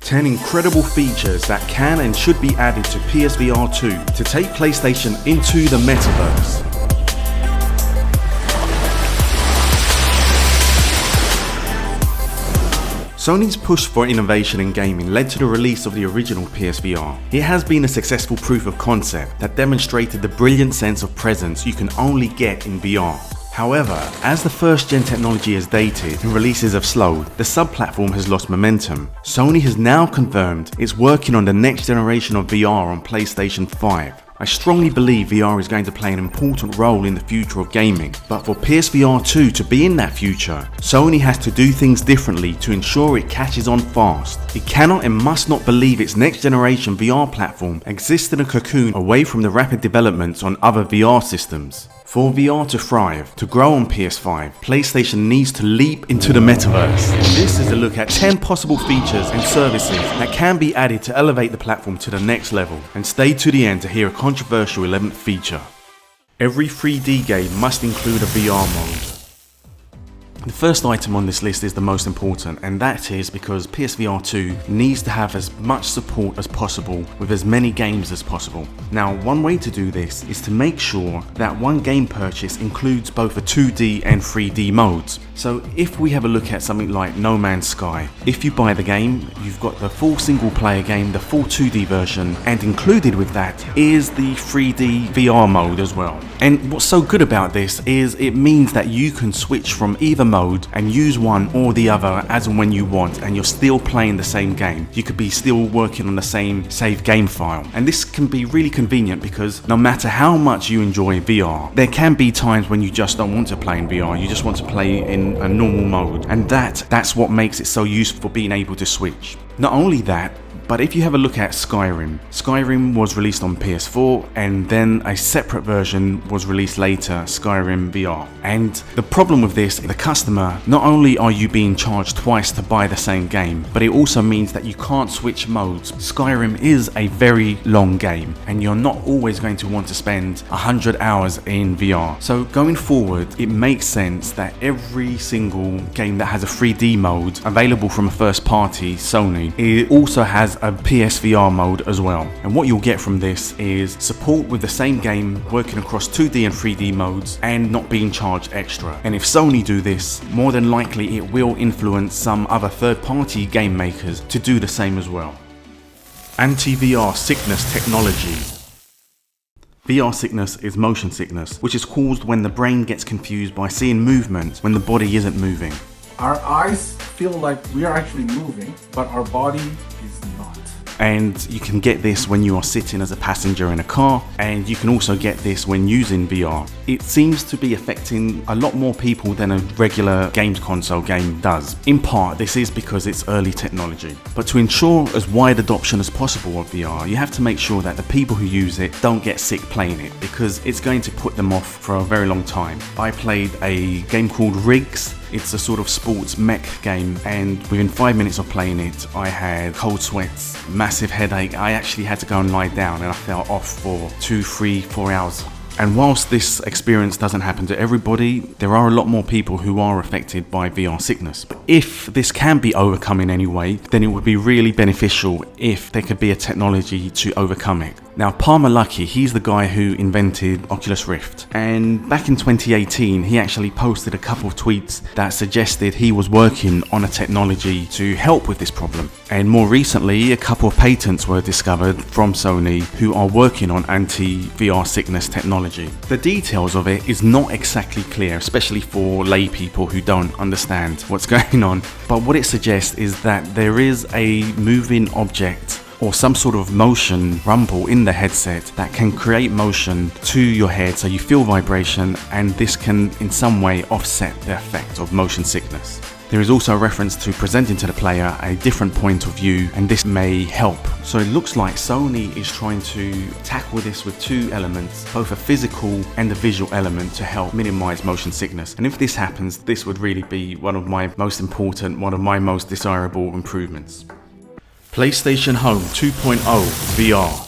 10 incredible features that can and should be added to PSVR 2 to take PlayStation into the Metaverse. Sony's push for innovation in gaming led to the release of the original PSVR. It has been a successful proof of concept that demonstrated the brilliant sense of presence you can only get in VR. However, as the first-gen technology is dated and releases have slowed, the sub-platform has lost momentum. Sony has now confirmed it's working on the next generation of VR on PlayStation 5. I strongly believe VR is going to play an important role in the future of gaming, but for PSVR 2 to be in that future, Sony has to do things differently to ensure it catches on fast. It cannot and must not believe its next generation VR platform exists in a cocoon away from the rapid developments on other VR systems. For VR to thrive, to grow on PS5, PlayStation needs to leap into the Metaverse. This is a look at 10 possible features and services that can be added to elevate the platform to the next level. And stay to the end to hear a controversial 11th feature. Every 3D game must include a VR mode. The first item on this list is the most important, and that is because PSVR 2 needs to have as much support as possible with as many games as possible. Now, one way to do this is to make sure that one game purchase includes both a 2D and 3D modes. So if we have a look at something like No Man's Sky, if you buy the game, you've got the full single player game, the full 2D version, and included with that is the 3D VR mode as well. And what's so good about this is it means that you can switch from either mode and use one or the other as and when you want, and you're still playing the same game. You could be still working on the same saved game file. And this can be really convenient because no matter how much you enjoy VR, there can be times when you just don't want to play in VR, you just want to play in a normal mode. And that's what makes it so useful, being able to switch. Not only that, but if you have a look at Skyrim was released on PS4 and then a separate version was released later, Skyrim VR. And the problem with this, the customer, not only are you being charged twice to buy the same game, but it also means that you can't switch modes. Skyrim is a very long game and you're not always going to want to spend 100 hours in VR. So going forward, it makes sense that every single game that has a 3D mode available from a first party, Sony, it also has a PSVR mode as well. And what you'll get from this is support with the same game working across 2D and 3D modes and not being charged extra. And if Sony do this, more than likely it will influence some other third-party game makers to do the same as well. Anti-VR sickness technology. VR sickness is motion sickness, which is caused when the brain gets confused by seeing movement when the body isn't moving. Our eyes feel like we are actually moving, but our body is not. And you can get this when you are sitting as a passenger in a car, and you can also get this when using VR. It seems to be affecting a lot more people than a regular games console game does. In part, this is because it's early technology. But to ensure as wide adoption as possible of VR, you have to make sure that the people who use it don't get sick playing it, because it's going to put them off for a very long time. I played a game called Riggs. It's a sort of sports mech game, and within 5 minutes of playing it, I had cold sweats, massive headache. I actually had to go and lie down, and I felt off for 2, 3, 4 hours. And whilst this experience doesn't happen to everybody, there are a lot more people who are affected by VR sickness. But if this can be overcome in any way, then it would be really beneficial if there could be a technology to overcome it. Now, Palmer Luckey, he's the guy who invented Oculus Rift. And back in 2018, he actually posted a couple of tweets that suggested he was working on a technology to help with this problem. And more recently, a couple of patents were discovered from Sony who are working on anti-VR sickness technology. The details of it is not exactly clear, especially for lay people who don't understand what's going on. But what it suggests is that there is a moving object or some sort of motion rumble in the headset that can create motion to your head so you feel vibration, and this can in some way offset the effect of motion sickness. There is also a reference to presenting to the player a different point of view, and this may help. So it looks like Sony is trying to tackle this with two elements, both a physical and a visual element, to help minimize motion sickness. And if this happens, this would really be one of my most important, one of my most desirable improvements. PlayStation Home 2.0 VR.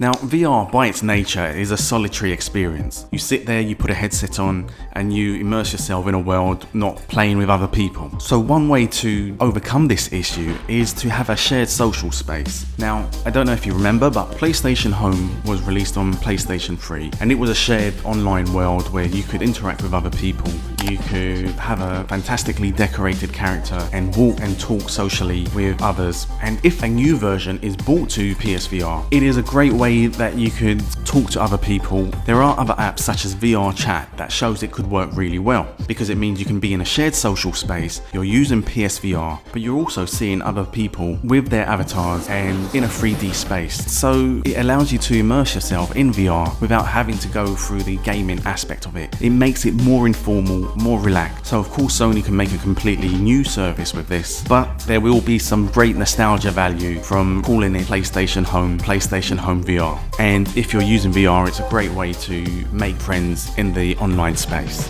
Now, VR by its nature is a solitary experience. You sit there, you put a headset on, and you immerse yourself in a world, not playing with other people. So one way to overcome this issue is to have a shared social space. Now, I don't know if you remember, but PlayStation Home was released on PlayStation 3, and it was a shared online world where you could interact with other people. You could have a fantastically decorated character and walk and talk socially with others. And if a new version is brought to PSVR, it is a great way that you could talk to other people. There are other apps such as VR Chat that shows it could work really well, because it means you can be in a shared social space, you're using PSVR, but you're also seeing other people with their avatars and in a 3D space. So it allows you to immerse yourself in VR without having to go through the gaming aspect of it. It makes it more informal, more relaxed. So of course Sony can make a completely new service with this, but there will be some great nostalgia value from calling it PlayStation Home VR. And if you're using VR, it's a great way to make friends in the online space.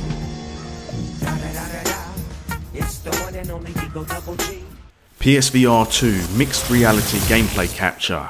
PSVR 2 Mixed Reality Gameplay Capture.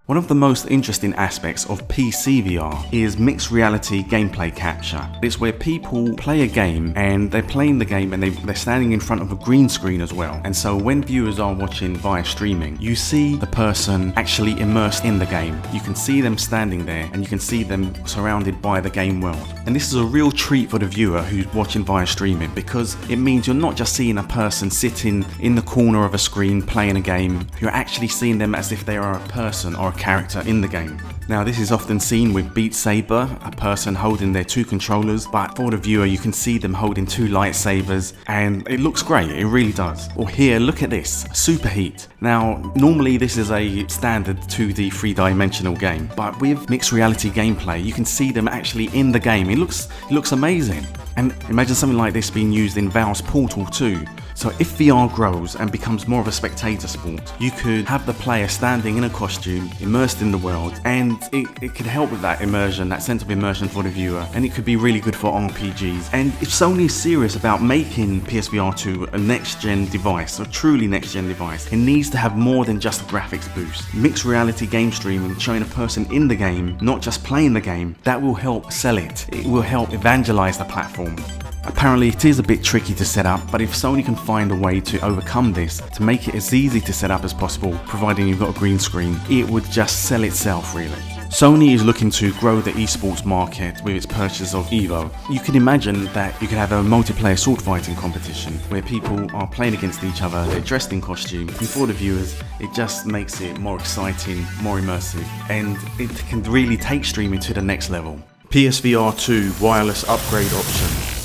One of the most interesting aspects of PC VR is mixed reality gameplay capture. It's where people play a game and they're playing the game and they're standing in front of a green screen as well. And so when viewers are watching via streaming, you see the person actually immersed in the game. You can see them standing there and you can see them surrounded by the game world. And this is a real treat for the viewer who's watching via streaming, because it means you're not just seeing a person sitting in the corner of a screen playing a game, you're actually seeing them as if they are a person or a character in the game. Now this is often seen with Beat Saber, a person holding their two controllers, but for the viewer you can see them holding two lightsabers and it looks great, it really does. Or here, look at this, Superheat. Now normally this is a standard 2D 3-dimensional game, but with mixed reality gameplay you can see them actually in the game. It looks amazing. And imagine something like this being used in Valve's Portal 2. So if VR grows and becomes more of a spectator sport, you could have the player standing in a costume, immersed in the world, and it could help with that immersion, that sense of immersion for the viewer, and it could be really good for RPGs. And if Sony is serious about making PSVR 2 a next-gen device, a truly next-gen device, it needs to have more than just a graphics boost. Mixed reality game streaming, showing a person in the game, not just playing the game, that will help sell it. It will help evangelize the platform. Apparently it is a bit tricky to set up, but if Sony can find a way to overcome this, to make it as easy to set up as possible, providing you've got a green screen, it would just sell itself really. Sony is looking to grow the esports market with its purchase of Evo. You can imagine that you could have a multiplayer sword fighting competition where people are playing against each other, they're dressed in costume, and for the viewers it just makes it more exciting, more immersive, and it can really take streaming to the next level. PSVR 2 wireless upgrade option.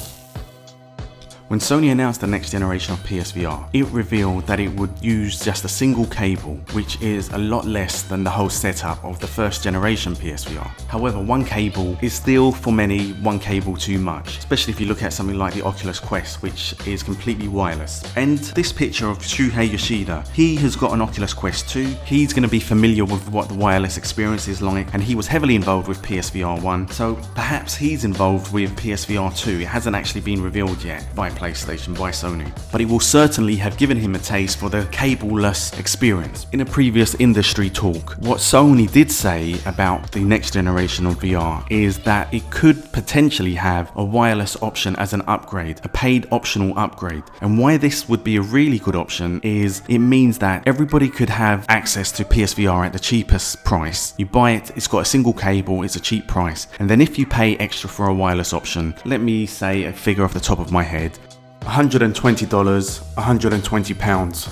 When Sony announced the next generation of PSVR, it revealed that it would use just a single cable, which is a lot less than the whole setup of the first generation PSVR. However, one cable is still, for many, one cable too much, especially if you look at something like the Oculus Quest, which is completely wireless. And this picture of Shuhei Yoshida, he has got an Oculus Quest 2, he's going to be familiar with what the wireless experience is like, and he was heavily involved with PSVR 1, so perhaps he's involved with PSVR 2. It hasn't actually been revealed yet by PlayStation, by Sony, but it will certainly have given him a taste for the cableless experience. In a previous industry talk, what Sony did say about the next generation of VR is that it could potentially have a wireless option as an upgrade, a paid optional upgrade. And why this would be a really good option is it means that everybody could have access to PSVR at the cheapest price. You buy it, it's got a single cable, it's a cheap price, and then if you pay extra for a wireless option, let me say a figure off the top of my head, $120, £120,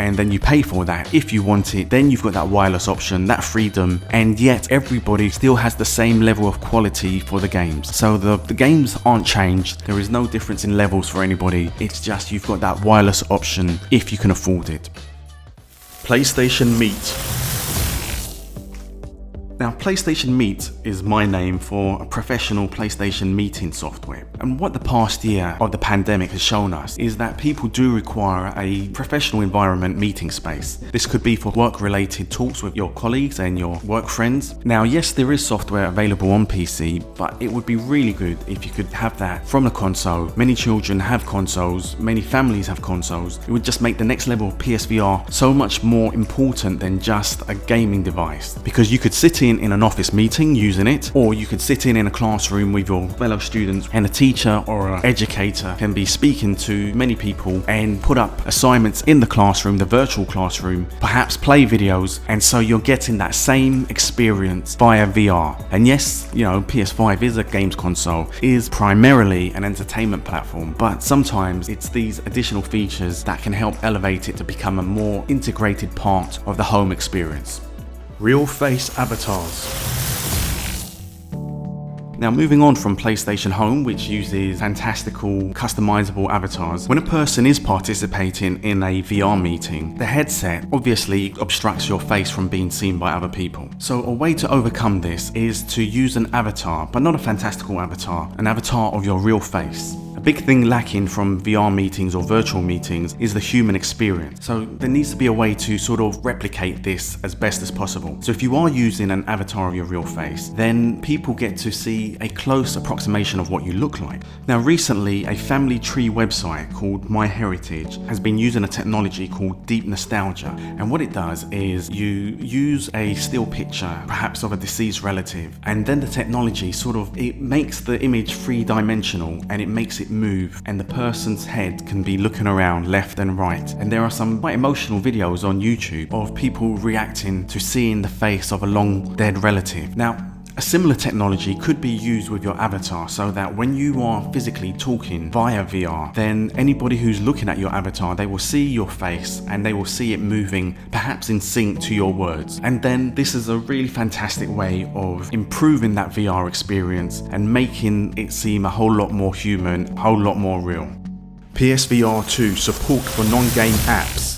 and then you pay for that if you want it, then you've got that wireless option, that freedom, and yet everybody still has the same level of quality for the games. So the games aren't changed, there is no difference in levels for anybody, it's just you've got that wireless option if you can afford it. PlayStation Meet. Now, PlayStation Meet is my name for a professional PlayStation meeting software. And what the past year of the pandemic has shown us is that people do require a professional environment meeting space. This could be for work-related talks with your colleagues and your work friends. Now, yes, there is software available on PC, but it would be really good if you could have that from a console. Many children have consoles, many families have consoles. It would just make the next level of PSVR so much more important than just a gaming device, because you could sit in an office meeting using it, or you could sit in a classroom with your fellow students, and a teacher or an educator can be speaking to many people and put up assignments in the classroom, the virtual classroom, perhaps play videos, and so you're getting that same experience via VR. And yes, PS5 is a games console, is primarily an entertainment platform, but sometimes it's these additional features that can help elevate it to become a more integrated part of the home experience. Real face avatars. Now, moving on from PlayStation Home, which uses fantastical customizable avatars, when a person is participating in a VR meeting, the headset obviously obstructs your face from being seen by other people. So a way to overcome this is to use an avatar, but not a fantastical avatar, an avatar of your real face. A big thing lacking from VR meetings or virtual meetings is the human experience. So there needs to be a way to sort of replicate this as best as possible. So if you are using an avatar of your real face, then people get to see a close approximation of what you look like. Now, recently, a family tree website called MyHeritage has been using a technology called deep nostalgia. And what it does is you use a still picture, perhaps of a deceased relative, and then the technology it makes the image three-dimensional, and it makes it move, and the person's head can be looking around left and right. And there are some quite emotional videos on YouTube of people reacting to seeing the face of a long dead relative. Now, a similar technology could be used with your avatar, so that when you are physically talking via VR, then anybody who's looking at your avatar, they will see your face and they will see it moving, perhaps in sync to your words. And then this is a really fantastic way of improving that VR experience and making it seem a whole lot more human, a whole lot more real. PSVR 2 support for non-game apps.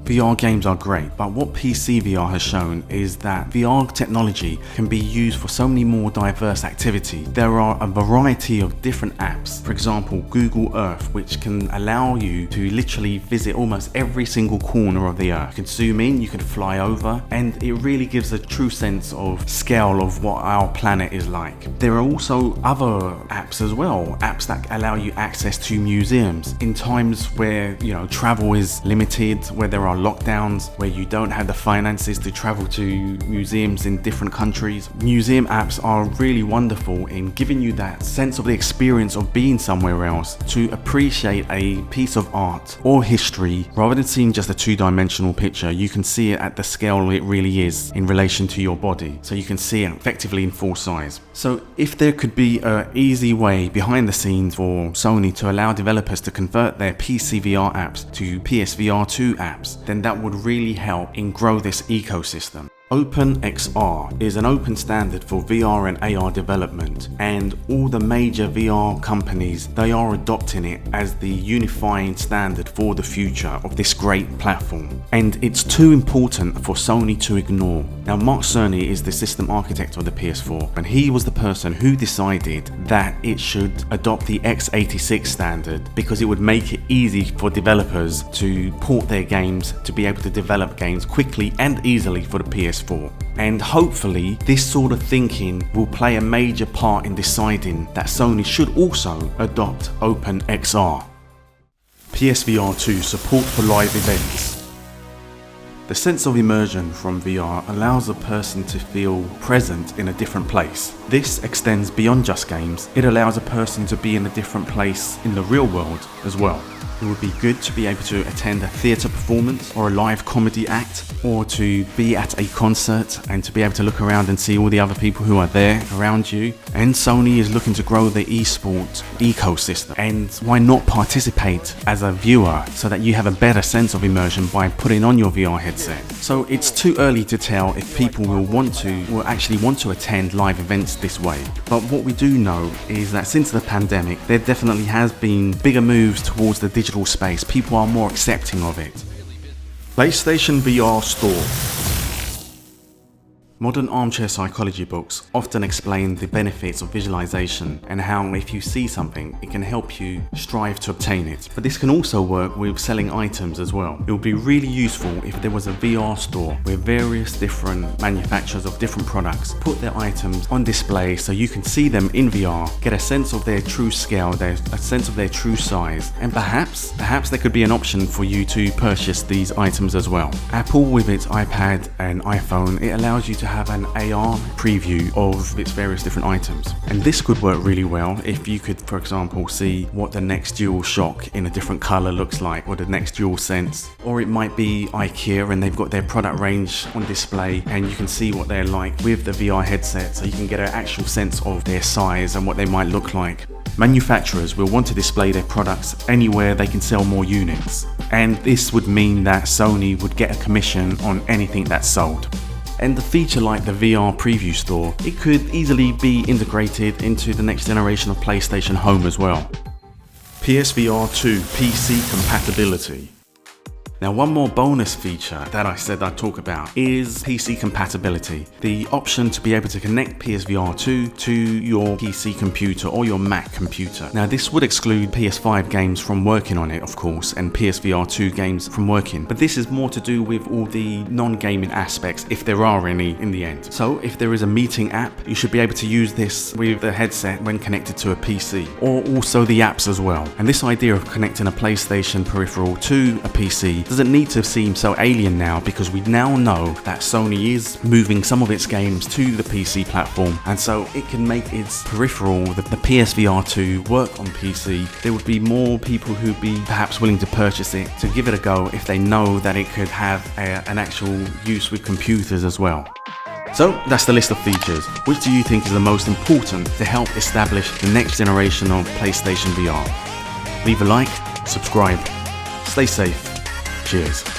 VR games are great, but what PC VR has shown is that VR technology can be used for so many more diverse activities. There are a variety of different apps. For example, Google Earth, which can allow you to literally visit almost every single corner of the Earth. You can zoom in, you can fly over, and it really gives a true sense of scale of what our planet is like. There are also other apps as well, apps that allow you access to museums in times where travel is limited, where there are lockdowns, where you don't have the finances to travel to museums in different countries. Museum apps are really wonderful in giving you that sense of the experience of being somewhere else, to appreciate a piece of art or history. Rather than seeing just a two-dimensional picture, you can see it at the scale it really is in relation to your body, so you can see it effectively in full size. So if there could be an easy way behind the scenes for Sony to allow developers to convert their PC VR apps to PSVR 2 apps, then that would really help in grow this ecosystem. OpenXR is an open standard for VR and AR development, and all the major VR companies, they are adopting it as the unifying standard for the future of this great platform. And it's too important for Sony to ignore. Now, Mark Cerny is the system architect of the PS4, and he was the person who decided that it should adopt the x86 standard because it would make it easy for developers to port their games, to be able to develop games quickly and easily for the PS4. And hopefully this sort of thinking will play a major part in deciding that Sony should also adopt OpenXR. PSVR 2 support for live events. The sense of immersion from VR allows a person to feel present in a different place. This extends beyond just games. It allows a person to be in a different place in the real world as well. It would be good to be able to attend a theatre performance or a live comedy act, or to be at a concert and to be able to look around and see all the other people who are there around you. And Sony is looking to grow the esports ecosystem, and why not participate as a viewer so that you have a better sense of immersion by putting on your VR headset. So it's too early to tell if people will actually want to attend live events this way. But what we do know is that since the pandemic, there definitely has been bigger moves towards the digital space. People are more accepting of it. PlayStation VR Store. Modern armchair psychology books often explain the benefits of visualization and how if you see something, it can help you strive to obtain it. But this can also work with selling items as well. It would be really useful if there was a VR store where various different manufacturers of different products put their items on display so you can see them in VR, get a sense of their true scale, a sense of their true size, and perhaps there could be an option for you to purchase these items as well. Apple with its iPad and iPhone, it allows you to have an AR preview of its various different items. And this could work really well if you could, for example, see what the next DualShock in a different color looks like, or the next DualSense. Or it might be IKEA and they've got their product range on display and you can see what they're like with the VR headset, so you can get an actual sense of their size and what they might look like. Manufacturers will want to display their products anywhere they can sell more units, and this would mean that Sony would get a commission on anything that's sold. And a feature like the VR preview store, it could easily be integrated into the next generation of PlayStation Home as well. PSVR 2 PC compatibility. Now, one more bonus feature that I said I'd talk about is PC compatibility. The option to be able to connect PSVR 2 to your PC computer or your Mac computer. Now, this would exclude PS5 games from working on it, of course, and PSVR 2 games from working. But this is more to do with all the non-gaming aspects, if there are any in the end. So, if there is a meeting app, you should be able to use this with the headset when connected to a PC, or also the apps as well. And this idea of connecting a PlayStation peripheral to a PC doesn't need to seem so alien now, because we now know that Sony is moving some of its games to the PC platform, and so it can make its peripheral, the PSVR 2, work on PC. There would be more people who'd be perhaps willing to purchase it, to give it a go, if they know that it could have an actual use with computers as well. So that's the list of features. Which do you think is the most important to help establish the next generation of PlayStation VR? Leave a like, subscribe, stay safe. Cheers.